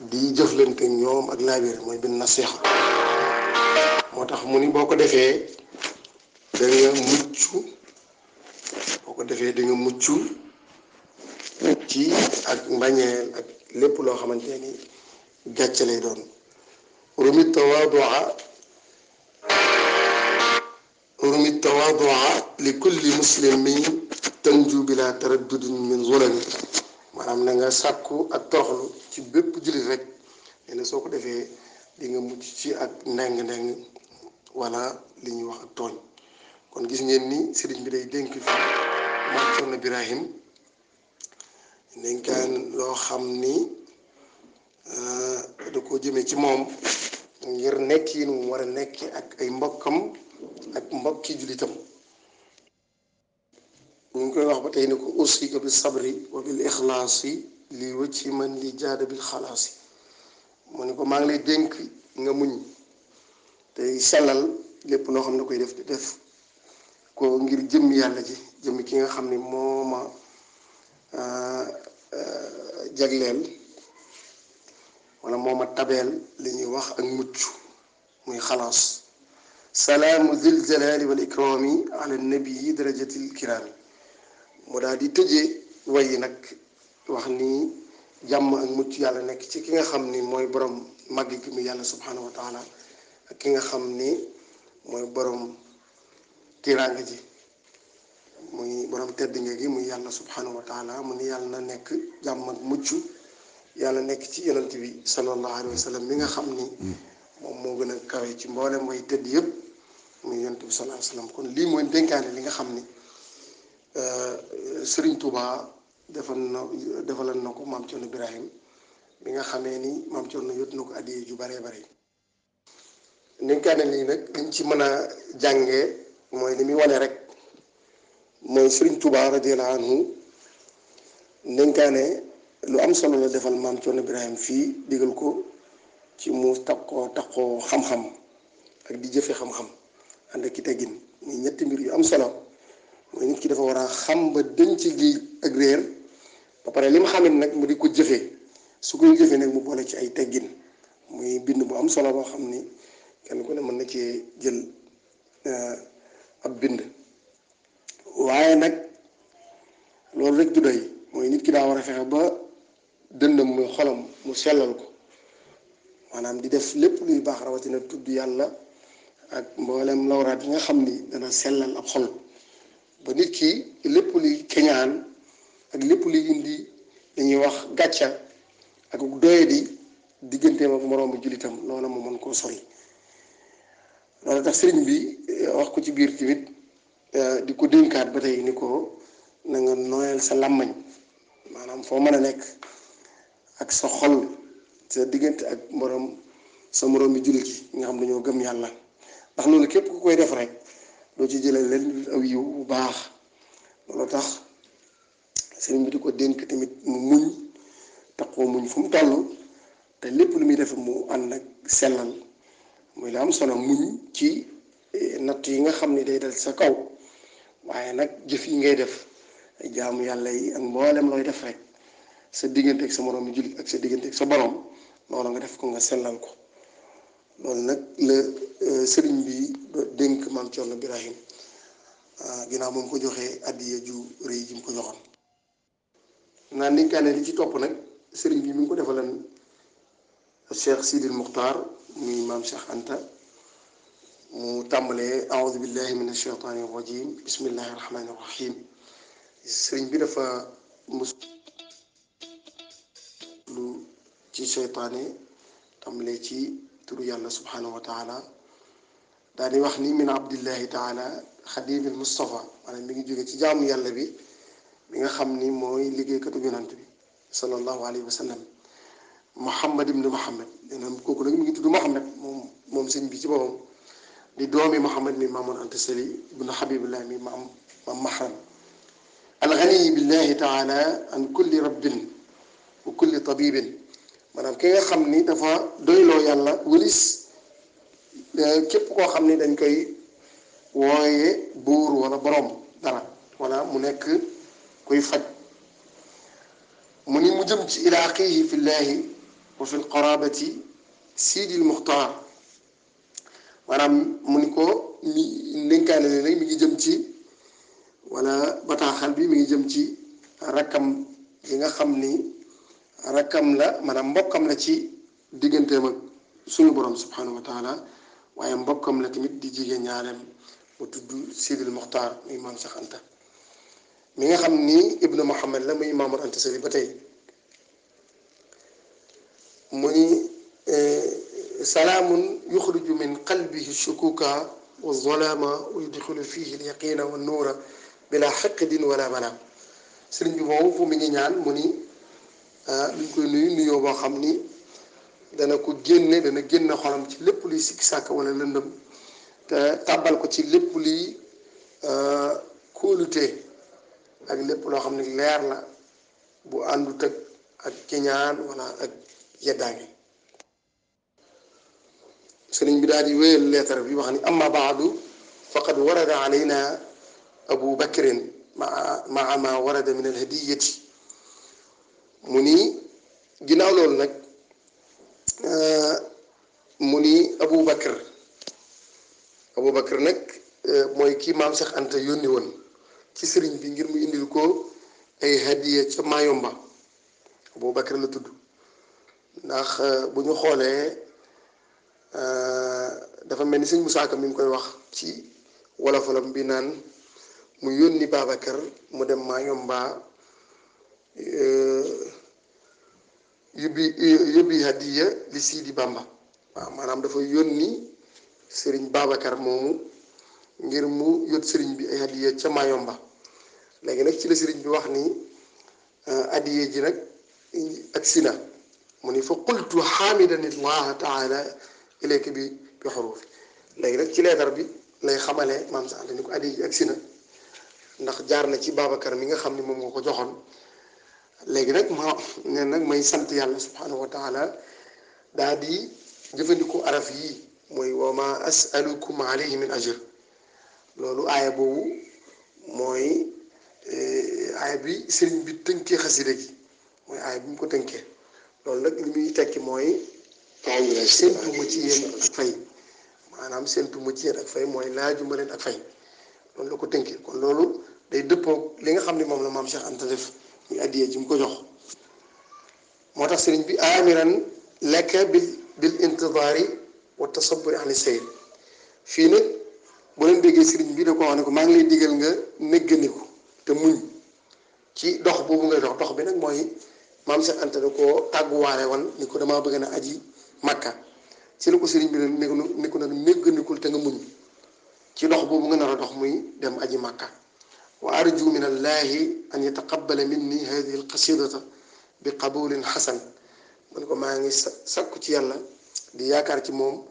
di jëflante ñoom ak laabir mooy bin nasiha. moo tax mu ni boo ko defee da nga mucc ci ak mbañeel ak lépp loo xamante ni gàcce lay doon. rumi tawaadua li kulli muslimin tanju bila taraddudin min zulami. maanaam na nga sàkku ak toroxlu ci bépp jullit rek nee na soo ko defee di nga mucc ci ak ndeng-ndeng wala li ñuy wax ak tooñ. kon gis ngeen ni sëriñ bi day dénk fi Maam Cerno Birahim dénkaan loo xam ni da ko jëmee ci moom ngir nekk yi nu mu war a nekk ak ay mbokkam ak mbokki jullitam. ñu ngi koy wax ba tey ni ko usika bi sabri wa bil ixlaasi li wëcci man li jaada bil xalaasi. mu ni ko maa ngi lay dénk nga muñ tey sellal lépp loo xam ne koy def di def ko ngir jëmmi yàlla ji, jëmmi ki nga xam ni moo ma jagleel wala moo ma tabeel li ñuy wax ak mucc muy xalaas. salaamu zil jalaali wal ikraami ala nabii darajatil kiraami. mu daal di tëjee wayi nag wax ni jàmm ak mucc yàlla nekk ci ki nga xam ni mooy borom màgg gi mu yàlla subhanahu wa taala ak ki nga xam ni mooy borom tiraanga ji muy borom tedd nga gi muy yàlla subhanahu wa taala. mu ni yàlla na nekk jàmm ak mucc yàlla nekk ci yonent bi sallallahu alayhi wa sallam mi nga xam ni moom moo gën a kawe ci mboolem way tëdd yëpp muy yonent bi sallallahu alayhi wa sallam. kon lii mooy dénkaane li nga xam ni Sëriñ Tuubaa defalal na ko Maam Cerno Birahim bi nga xamee ni Maam Cerno yót na ko addiyee ju baree bare. dénkaane lii nag liñ ci mën a jàngee mooy li muy wane rek mooy Sëriñ Tuubaa radiyallahu anhu dénkaane lu am solo la defal Maam Cerno Birahim fii digal ko ci mu takkoo xam-xam ak di jëfe xam-xam ànd ak ki teggin. muy ñetti mbir yu am solo mooy nit ki dafa war a xam ba denc gi ak réer ba pare li mu xamit nag mu di ko jëfee su koy jëfee nag mu boole ci ay teggin. muy bind bu am solo boo xam ni kenn ku ne mën na cee jël ab bind. waaye nag loolu rek du doy mooy nit ki daa war a fexe ba dëndam muy xolam mu sellal ko maanaam di def lépp luy baax rawatina tudd yàlla ak mboolem lawraat yi nga xam ni dana sellal ab xol ba nit ki lépp luy keñaan ak lépp luy indi dañuy wax gàcca ak doyadi digganteem ak moroomu jullitam loola mu mën koo sori. loolu tax sëriñ bi wax ko ci biir tamit di ko dénkaat ba tey ni ko na nga nooyal sa làmmañ maanaam foo mën a nekk ak sa xol sa diggante ak sa moroomi jullit yi nga xam dañoo gëm yàlla ndax loolu képp ku koy def rek doo ci jëlee leen aw yiw bu baax. loolu tax sëriñ bi di ko dénk tamit mu muñ taxoo muñ fu mu toll te lépp lu muy def mu ànd ak sellal muy la am solo. muñ ci natt yi nga xam ni day dal sa kaw waaye nag jëf yi ngay def ay jaamu yàlla yi ak mboolem looy def rek sa diggante ak sa moroom jullit ak sa diggante ak sa borom loolu nga def ko nga sellal ko. loolu nag la sëriñ bi dénk Maam Cerno Birahim ginnaaw moom ko joxee addiya ju rëy ji mu ko joxoon. naan dénkaane li ci topp nag sëriñ bi mi ngi ko defalan Cheikh Sidil Muxtaar muy maam Cheikh Anta mu tàmbalee aoudu billahi min ashaytaani rajim bismillahi rahmaani rahim. sëriñ bi dafa muslu ci seytaane tàmbalee ci turu yàlla subhanahu wa taala daal di wax ni min abdillahi taala xadimil Mustafa maanaam mi ngi jóge ci jaamu yàlla bi nga xam ni mooy liggéeykatu yonant bi sallallahu alayhi wa sallam Muhammad ibn Muhammad leneen kooku nag mi ngi tudd Muhammad moom sëñ bi ci boppam di doomi Muhammad mi Maamun Anta Sali ibn Habibillah mi maam Mahram alganiyi billahi taala an kulli rabbin wa kulli tabibin maanaam ki nga xam ni dafa doyloo yàlla wëlis képp koo xam ni dañ koy wooye buur wala borom dara wala mu nekk koy faj. mu ni mu jëm ci ila axihi fillahi wa fi lqarabati siidi lmuxtaar maanaam mu ni ko mi ndénkaane ne nag mi ngi jëm ci wala bataaxal bi mi ngi jëm ci rakkam yi nga xam ni rakkam la maanaam mbokkam la ci digganteem ak suñu borom subhanahu wa taala waaye mbokkam la tamit di jigéen ñaarem mu tudd Sidil Muxtaar muy maam Cheikh Anta mi nga xam ni ibnu Muhammad la muy Maamor Anta Sali ba tey mu ni salaamun yuxriju min qalbihi shukuka wa zolama wa yudxilu fihi lyaqina wa nuura bila xaqdin wala manaam sëriñ bi moom fu mi ngi ñaan mu ni luñ koy nuyoo boo xam ni dana génn xolam ci lépp luy sikki sàkk wala lëndëm te tàbbal ko ci lépp luy kóolute ak lépp loo xam ne leer la bu àndut ak kiñaan wala ak yeddaange sëriñ bi daal di wéyal leetar bi wax ni amma baadu faqad warada alayna abu bakrin maa ma warada min alhadiyati mu ni ginnaaw loolu nag mu ni Abu Bakr nag mooy kii maam Cheikh Anta yónni woon ci sëriñ bi ngir mu indil ko ay hadiya ca Mayomba Abu Bakr la tudd ndax bu ñu xoolee dafa mel ni sëñ Musaa Ka mi ngi koy wax ci wolofalam bi naan mu yónni Babacar mu dem Mayomba yóbbi hadiya li Sidi Bamba waaw maanaam dafa yónni sëriñ Babacar moomu ngir mu yót sëriñ bi ay hadiya ca Mayomba léegi nag ci la sëriñ bi wax ni hadiya ji nag ak sina mu ni fa qultu xaamidan allaha taala ilayka bi xurufi léegi nag ci leetar bi lay xamale maam sa Anta ni ko hadiya ji ak sina ndax jaar na ci Babacar mi nga xam ni moom nga ko joxoon léegi nag may sant yàlla subhanahu wa taala daa di jëfandikoo araf yi mooy wa ma asalukum alayhi min ajr loolu aaya boobu mooy aaya bi sëriñ bi tënkee xasida gi mooy aaya bi mu ko tënkee loolu nag li muy tekki mooy séntu ma ci yéen ak fay maanaam séntu ma ci yéen ak fay mooy laajuma leen ak fay loolu la ko tënkee kon loolu day dëppoog li nga xam ne moom la maam Cheikh Anta def muy addiyee ji mu ko jox moo tax sëriñ bi amiran laka bil intidaari wa tasaburi ani sayr fii nag bu leen déggee sëriñ bi da ko wax ne ko maa ngi lay digal nga négganiku te muñ ci dox boobu ngay dox bi nag mooy maam Cheikh Anta da koo tàgguwaale woon ni ko damaa bëgg na aji Makka ci la ko sëriñ bi ni ko nag négganikul te nga muñ ci dox boobu nga nar a dox muy dem aji Makka wa arju min allahi an yataqabbala minni hadihi alqasidata bi qabulin xasan mu ne ko maa ngi sakku ci yàlla di yaakaar ci moom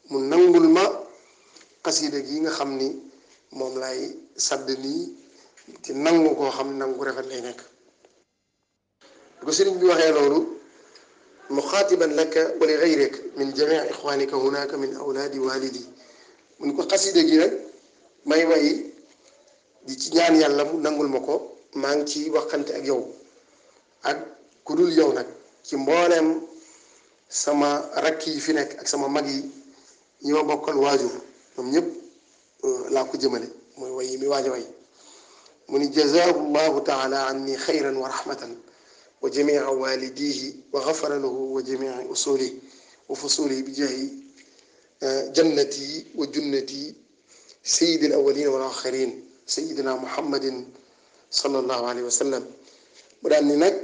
mu nangul ma xasida gi nga xam ni moom lay sadd nii ci nangu koo xam ne nangu rafet lay nekk bu ko sëriñ bi waxee loolu muxaatiban laka wa li gayrik min jamii ixwanika hunaka min awlaadi walidi mu ne ko xasida gi nag may way di ci ñaan yàlla mu nangul ma ko maa ngi ci waxante ak yow ak ku dul yow nag ci mbooleem sama rakk yi fi nekk ak sama mag yi ñi ma bokkal waajur ñoom ñëpp laa ko jëmale mooy way yi mi waaj a way mu ni jazaahu llahu taala anni xayran wa rahmatan wa jamia walidihi wa gafara lahu wa jamii usulihi wa fusulihi bi jaahi jannati wa junnati sayidi al awalina wal axirin sayidina muhammadin sallallahu alayhi wa sallam mu daal ni nag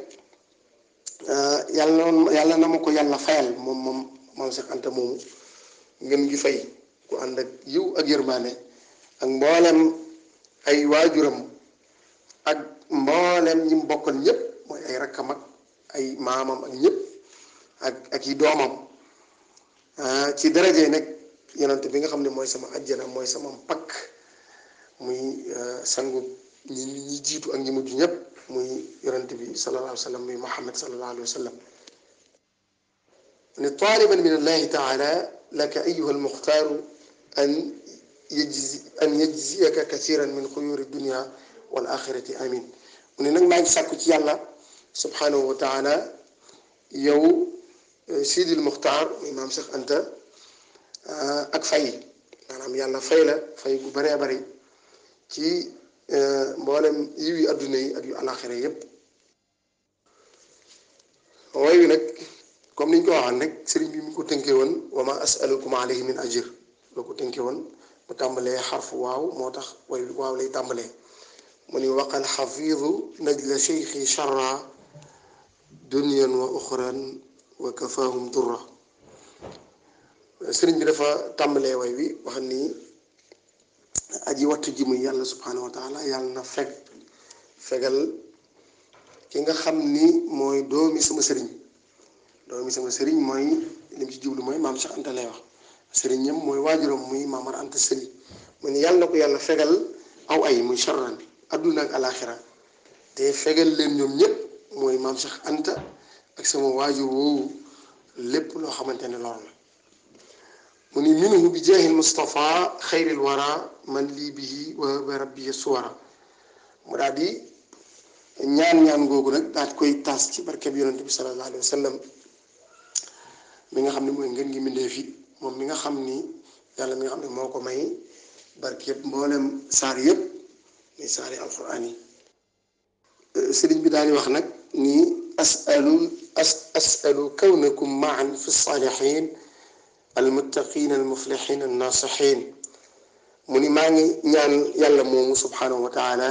yàlla na ma ko yàlla fayal moom maam Cheikh Anta moomu ngeen ngi fay ku ànd ak yiw ak yërmaane ak mboolem ay waajuram ak mboolem ñi mu bokkal ñëpp mooy ay rakkam ak ay maamam ak ñëpp ak yi doomam ci daraje nag yonent bi nga xam ne mooy sama ajjana mooy sama pakk muy sangu ñi jiitu ak ñi mujj ñëpp muy yonent bi sallallahu alayhi wa sallam muy Muhammad sallallahu alayhi wa sallam ne taaliban min allahi taala laka ayuha almuxtaaru an yajziyaka kasiran min xuyuri dunia wal axirati amin mu ne nag maa ngi sàkku ci yàlla subhanahu wa taala yow Sidil Muxtaar muy maam Cheikh Anta ak fay maanaam yàlla fay la fay bu baree bari ci mboolem yiw yi adduna yi ak yu alaxira yépp. way wi nag comme niñ ko waxaan rek sëriñ bi mu ko tënkee woon wa ma asalukum alayhi min ajr loo ko tënkee woon mu tàmbalee xarfu waaw moo tax way wi waaw lay tàmbalee mu ni waqal xafiidu najla cheikhi charra duniyan wa uxran wa kafaahum durra. sëriñ bi dafa tàmbalee way wi wax ni aji wattu ji muy yàlla subhanahu wa taala yàlla na fegal ki nga xam ni mooy doomi sama sëriñ mooy lim ci jublu mooy maam Cheikh Anta lay wax sëriñam mooy waajuram muy Maamar Anta Sali mu ni yàlla na ko yàlla fegal aw ay muy charran adduna ak alaxira te fegal leen ñoom ñëpp mooy maam Cheikh Anta ak sama waajur woowu lépp loo xamante ne lor la. mu ni minhu bi jaahil Mustafa xayril wara man lii bihi wa rabbi suwara. mu daal di ñaan googu nag daal di koy taas ci barkeb yonent bi sallallahu alayhi wa sallam mi nga xam ne mooy ngeen ngi mindee fi moom mi nga xam ni yàlla mi nga xam ne moo ko may barkeb mboolem saar yëpp muy saari alquran yi. sëriñ bi daal di wax nag ni asalu kawnakum maan fi salihin almuttaqin almuflihin annasihin. mu ni maa ngi ñaan yàlla moomu subhanahu wa taala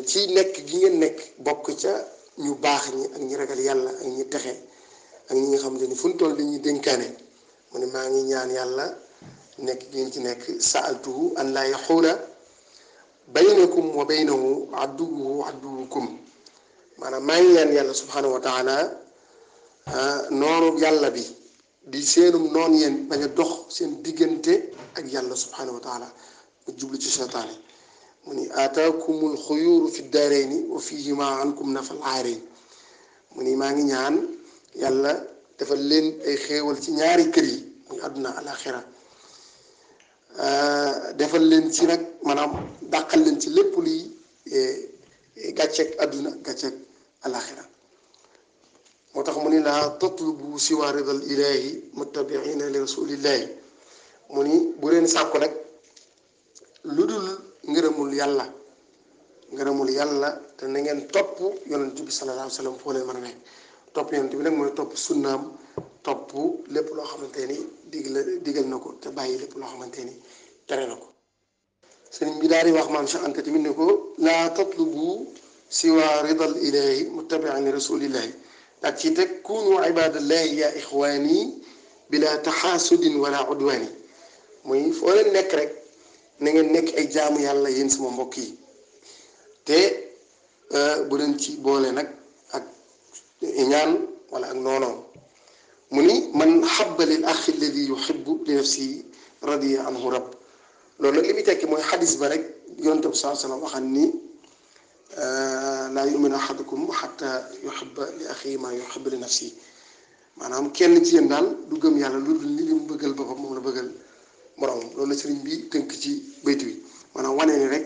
ci nekk gi ngeen nekk bokk ca ñu baax ñi ak ñi ragal yàlla ak ñi texe ak ñi nga xamante ni fu ñu toll dañuy dénkaane. mu ni maa ngi ñaan yàlla nekk gi ngeen ci nekk saaltuhu an laa yaxuula baynakum wa baynahu adduwuhu adduwukum. maanaam maa ngi ñaan yàlla subhanahu wa taala noonu yàlla bi di seenum noon yéen bañ a dox seen diggante ak yàlla subhanahu wa taala mu jublu ci seytaane. mu ni aataakumul xuyuuru fi daarayni wa fihima ankum nafal aarayn. mu ni maa ngi ñaan yàlla defal leen ay xéewal ci ñaari kër yi muy àdduna alaxira defal leen ci nag maanaam dàqal leen ci lépp luy gàcceeg àdduna gàcceeg alaxira. moo tax mu ni laa tatlubu siwa ridal ilahi muttabiina li rasulillahi. mu ni bu leen sàkku nag lu dul ngërëmul yàlla te na ngeen topp yonent bi sallallahu alayhi wa sallam foo leen mën a nekk. topp yonent bi nag mooy topp sunnaam topp lépp loo xamante ni digal na ko te bàyyi lépp loo xamante ni tere na ko. sëriñ bi daal di wax maam Cheikh Anta tamit ne ko laa tatlubu siwa ridal ilahi muttabi'an li rasulillahi daal ci teg kunu ibadallahi ya ixwaani bila taxaasudin wala udwaani. muy foo leen nekk rek na ngeen nekk ay jaamu yàlla yéen sama mbokk yi te bu leen ci boole nag ak ñaan wala ak noonoo. mu ni man xabba lil axi alladi yuhibbu li nafsihi radiya anhu rab. loolu nag li muy tekki mooy xadis ba rek yonent bi sallallahu alayhi wa sallam waxan ni laa yuminu ahadukum xatta yuhibba li axihi maa yuhibbu li nafsihi. maanaam kenn ci yéen daal du gëm yàlla lu dul li mu bëggal boppam moom la bëggal moroom. loolu la sëriñ bi tënk ci baytu bi maanaam wane ni rek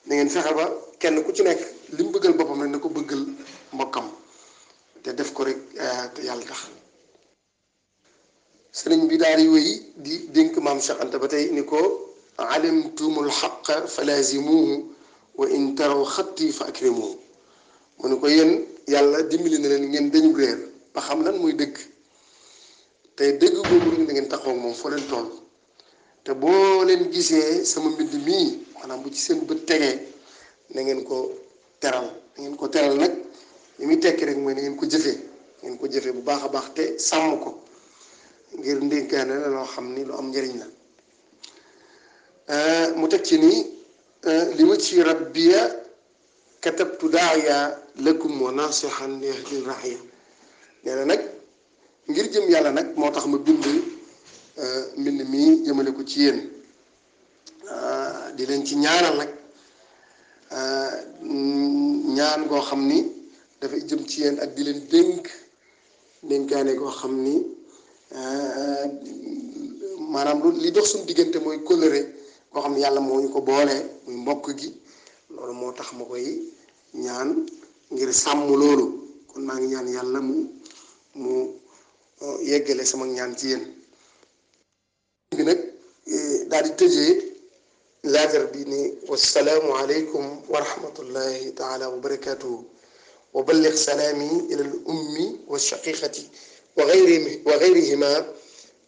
na ngeen fexe ba kenn ku ci nekk li mu bëggal boppam rek na ko bëggal mbokkam te def ko rek te yàlla tax. sëriñ bi daal di wéy di dénk maam Cheikh Anta ba tey ni ko alimtumul xaqa fa laazimuhu wa in taraw xatti fa akrimuhu. mu ne ko yéen yàlla dimbali na leen ngeen dañu réer ba xam lan muy dëgg te dëgg boobu rek na ngeen taxaw moom foo leen toll te boo leen gisee sama mbind mii maanaam bu ci seen bët tegee na ngeen ko teral nag li muy tekki rek mooy na ngeen ko jëfee bu baax a baax te sàmm ko ngir ndénkaane la loo xam ni lu am njëriñ la. mu teg ci nii li wajhi rabbiya katabtu daaya lakum wa nasihan li ahli raaya. nee na nag ngir jëm yàlla nag moo tax ma bind mbind mii jëmale ko ci yéen di leen ci ñaanal nag ñaan goo xam ni dafay jëm ci yéen ak di leen dénkaane goo xam ni maanaam li dox suñu diggante mooy kóllëre koo xam ne yàlla moo ñu ko boolee muy mbokk gi. loolu moo tax ma koy ñaan ngir sàmm loolu kon maa ngi ñaan yàlla mu yeggale sama ñaan ci yéen bi nag daal di tëjee laatar bi ni wassalaamu aleykum wa rahmatullahi taala wa barakatuhu wa balligh salaami ila al ummi wa shaqiqati wa gayrihima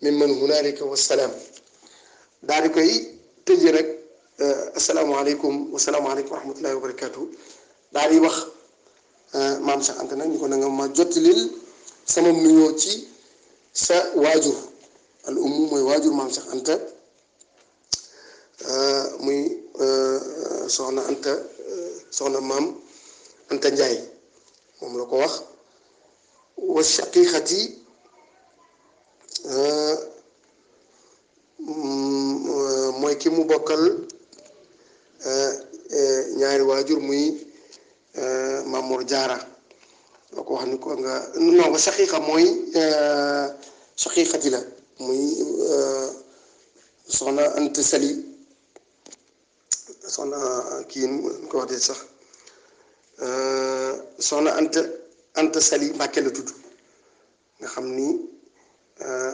mimman hunaalika wassalaam. daal di koy tëjee nag asalaamaaleykum wasalaamaaleykum wa rahmatullahi wa barakatuhu daal di wax maam Cheikh Anta nag ñu ko na nga ma jottalil sama nuyoo ci sa waajur al ummu mooy waajur maam Cheikh Anta muy soxna Anta soxna maam Anta Njaay moom la ko wax wa shaqiqati mooy ki mu bokkal ñaari waajur muy Mamour Jaara la ko wax ni ko nga non ba shaqiqa mooy shaqiqati la muy soxna Anta Sali soxna kii nu ko wax de sax soxna Anta Sali Mbàkke la tudd nga xam ni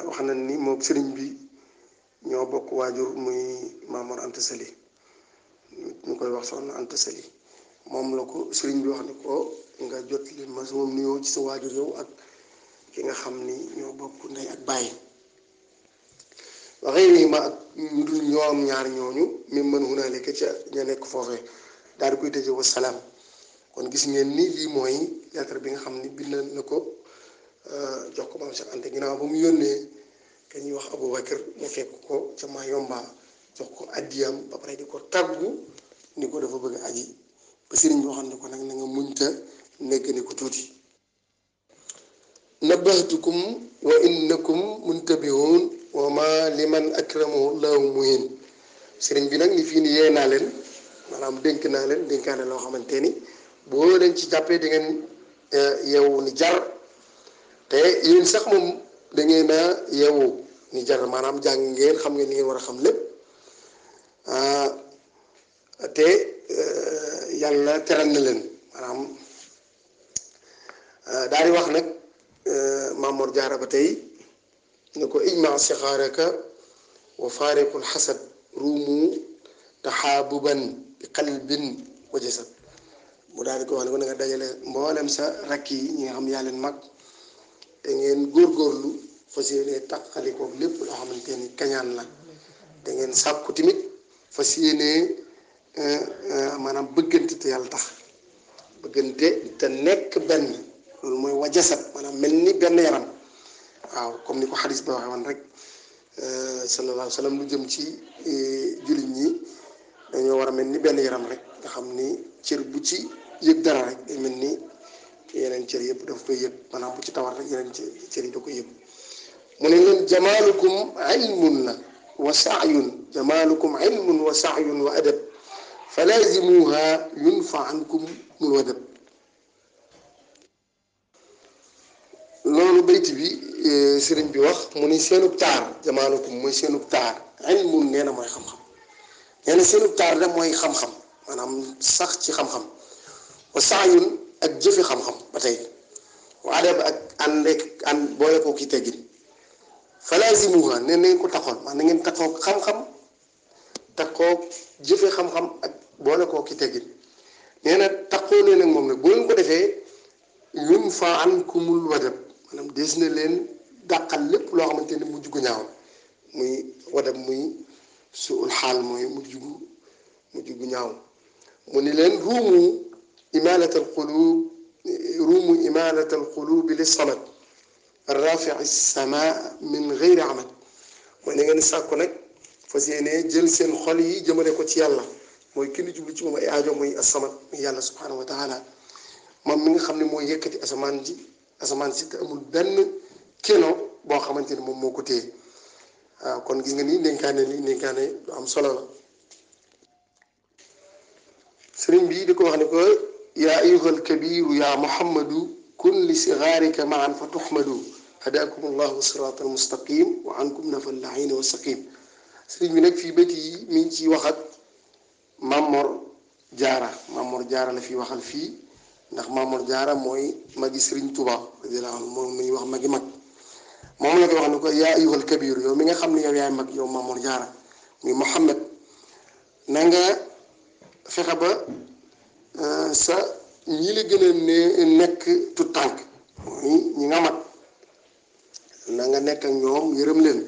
wax nañ ni moom sëriñ bi ñoo bokk waajur muy Mamour Anta Sali ñu koy wax soxna Anta Sali moom la ko sëriñ bi wax ni ko nga jot li ma sama nuyoo ci sa waajur yow ak ki nga xam ni ñoo bokk ndey ak bàyyi waxee nii ma ak ñu dul ñoom ñaar ñooñu mi mën hunaalika ca ña nekk foofee daal di koy tëje wa salaam. kon gis ngeen ni lii mooy lettre bi nga xam ni bind na ko jox ko maam Cheikh Anta ginnaaw ba mu yónnee ka ñuy wax Aboubacar mu fekk ko ca Mayomba jox ko addiyam ba pare di ko tàggu ni ko dafa bëgg aji ba sëriñ bi waxoon ne ko nag na nga muñta nekk ni ko tuuti nabahtukum wa innakum muntabihun wa ma liman akramahu llahu muhin. sëriñ bi nag ni fii ni yee naa leen maanaam dénk naa leen dénkaane loo xamante ni boo leen ci jàppee da ngeen yeewu ni jar te yéen sax moom da ngeen a yeewu ni jar maanaam jàng ngeen xam ngeen ni ngeen war a xam lépp te yàlla teral na leen maanaam daal di wax nag Mamour Jaara ba tey ne ko ijma sixaaraka wa faariqul xasad ruumu taxaabuban bi qalbin wa jasad mu daal di ko wax ne ko na nga dajale mboolem sa rakk yi ñi nga xam yaa leen mag te ngeen góorgóorlu fas yéene taqalikoo lépp loo xamante ni kañaan la te ngeen sàkku tamit fas yéene maanaam bëggante te yàlla tax bëggante te nekk benn loolu mooy wa jasad maanaam mel ni benn yaram waaw comme ni ko xadis ba waxee woon rek sallallahu alayhi wa sallam lu jëm ci jullit ñi dañoo war a mel ni benn yaram rek nga xam ni cër bu ci yëg dara rek day mel ni yeneen cër yëpp daf koy yëg maanaam bu ci tawar rek yeneen cër yi da koy yëg mu ne leen jamaalukum ilmun la wa saayun jamaalukum ilmun wa saayun wa adab fa laazimuha yunfa ankum mul wadab loolu bayti bi sëriñ bi wax mu ni seenub taar jamaalukum mooy seenub taar ilmun nee na mooy xam-xam nee na seenub taar da mooy xam-xam maanaam sax ci xam-xam wa saayun ak jëfe xam-xam ba tey wa adab ak ànd boole ko ki teggin fa laazimuha nee na ngeen ko taxoon maanaam na ngeen taxoo xam-xam taxoo jëfe xam-xam ak boole koo ki teggin nee na taxoo leen ak moom nag boo leen ko defee yunfa ankumul wadab maanaam des na leen dàqal lépp loo xamante ni mujj gu ñaaw muy wadab muy suul xaal mooy mujj gu ñaaw mu ni leen ruumu imaalatal qulubi li samad arrafi'i samaa min gayri amad mooy na ngeen sàkku nag fas yéene jël seen xol yi jëmale ko ci yàlla mooy ki ñu jublu ci moom ay aajo muy asamad muy yàlla subhanahu wa taala moom mi nga xam ne mooy yëkkati asamaan si te amul benn keno boo xamante ni moom moo ko téye waaw kon gis nga ni ndénkaane lu am solo la sëriñ bi di ko wax ne ko yaa ayuhal kabiru yaa muhammadu kun li sigaarika maan fa tuxmadu hadakum allahu siraat al mustaqim wa ankum nafa lahin wa saqim sëriñ bi nag fii bët yi mi ngi ciy wax ak Mamour Jaara la fi waxal fii ndax Mamour Jaara mooy magi Sëriñ Tuubaa radiyallaahu anhu moom la ñuy wax magi mag moom la koy wax ne ko yaa ayyuhal kabir yow mi nga xam ne yow yaay mag yow Mamour Diarra muy Muhammad na nga fexe ba sa ñi la gën a nekk tout tànk mooy ñi nga mag na nga nekk ak ñoom yërëm leen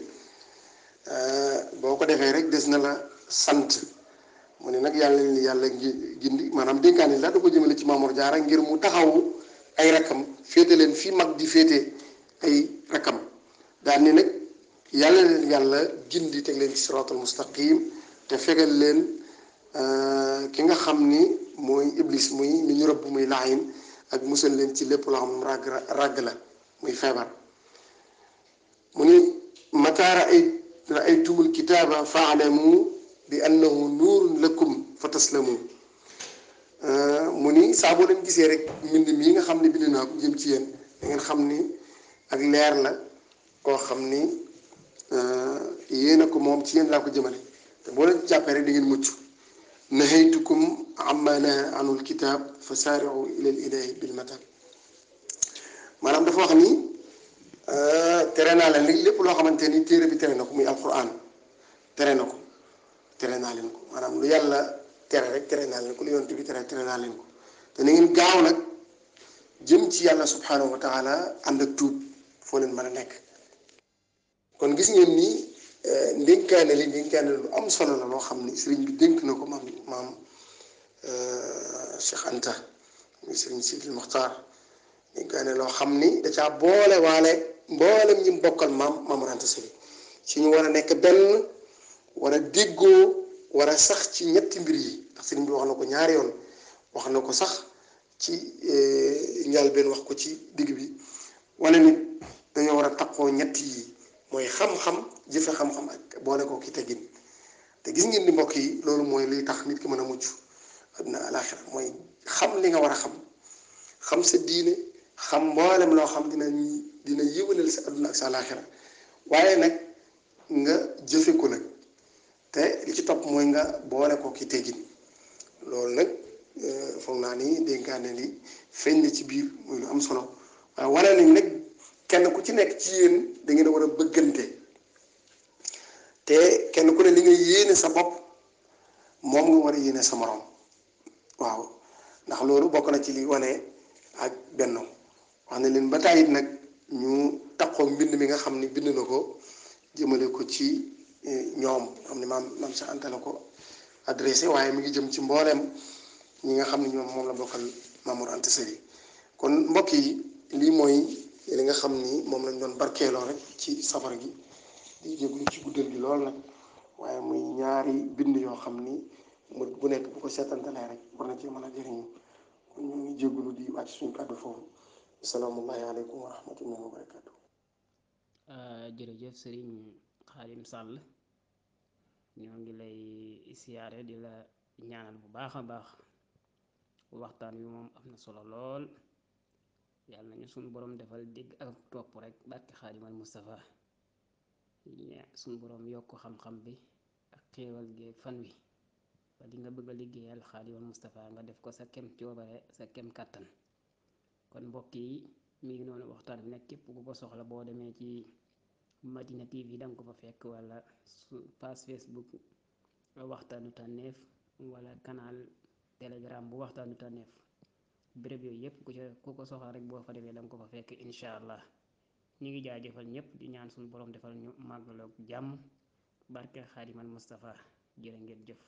boo ko defee rek des na la sant mu ne nag yàlla leen yàlla gindi maanaam dénkaane la da ko jëmale ci Mamour Diarra ngir mu taxawu ay rakkam féete leen fii mag di féete ay rakkam daal ni nag yàlla leen yàlla gindi teg leen ci siraatal mustaqim te fegal leen ki nga xam ni mooy iblis muy li ñu rëbb muy laayin ak musal leen ci lépp loo xam ne ràgg la muy feebar mu ni mata raaytumul kitaaba faalamu bi annahu nuurun lakum fa taslamu mu ni saa boo leen gisee rek mbind mii nga xam ne bind naa ko jëm ci yéen da ngeen xam ni ak leer la koo xam ni yéen a ko moom ci yéen laa ko jëmale te boo leen jàppee rek da ngeen mucc nahaytukum amma naha anul kitab fa saari'u ilal ilahi bil matab maanaam dafa wax ni tere naa leen lépp loo xamante ni téere bi tere na ko muy alquran tere na ko tere naa leen ko maanaam lu yàlla tere rek tere naa leen ko lu yonent bi tere naa leen ko te na ngeen gaaw nag jëm ci yàlla subhanahu wa taala ànd ak tuub foo leen mën a nekk kon gis ngeen ni ndénkaane lu am solo la loo xam ni sëriñ bi dénk na ko maam Cheikh Anta muy sëriñ Sidil Muxtaar dénkaane loo xam ni da caa boole waale mboolem ñi bokkal maam Anta Sali ci ñu war a nekk benn war a déggoo war a sax ci ñetti mbir yi ndax sëriñ bi wax na ko ñaari yoon wax na ko sax ci njëlbéen wax ko ci digg bi wane ni dañoo war a taqoo ñett yi mooy xam-xam jëfe xam-xam ak boole ko ki teggin te gis ngeen ni mbokk yi loolu mooy liy tax nit ki mën a mucc àdduna alaaxira mooy xam li nga war a xam sa diine xam mboolem loo xam dina yëwalal sa àdduna ak sa alaaxira waaye nag nga jëfe ko nag te li ci topp mooy nga boole ko ki teggin loolu nag foog naa ni dénkaane li feeñ na ci biir muy lu am solo waaye wane nañ nag kenn ku ci nekk ci yéen da ngeen a war a bëggante te kenn ku ne li nga yéene sa bopp moom nga war a yéene sa morom waaw ndax loolu bokk na ci li wane ak benno wax na leen ba tàyyit nag ñu taqoo mbind mi nga xam ni bind na ko jëmale ko ci ñoom xam ne maam Cheikh Anta la ko adressé waaye mi ngi jëm ci mbooleem ñi nga xam ne ñoom moom la bokkal Mamour Anta Sali kon mbokk yi lii mooy li nga xam ni moom lañ doon barkeeloo rek ci safar gi di jégalu ci guddal gi lool nag waaye muy ñaari bind yoo xam ni bu nekk bu ko seetantalee rek war na ci mën a jëriñu kon ñu ngi jégalu di wàcc suñu kàddu foofu asalaamaaleykum wa rahmatullahi wa barakatu jërëjëf sëriñ Xaadim Sàll ñoo ngi lay siyaare di la ñaanal bu baax a baax waxtaan wi moom am na solo lool yàlla nañu suñu borom defal dégg ak topp rek barke Xaadimal Mustafa suñu borom yokk xam-xam bi ak xéewal gi fan wi ba di nga bëgg a liggéeyal Xaadimal Mustafa nga def ko sa kem coobare sa kem kàttan kon mbokk yi mi ngi noonu waxtaan bi nag képp ku ko soxla boo demee ci Madina TV danga ko fa fekk wala su page Facebook waxtaanu tànneef wala canal Telegram bu waxtaanu tànneef béréb yooyu yépp ku ko soxla rek boo fa demee danga ko fa fekk incha allah ñu ngi jaajëfal ñépp di ñaan suñu borom defal ñu màggaloog jàmm barke Xaadimal Mustafa jërë ngeen jëf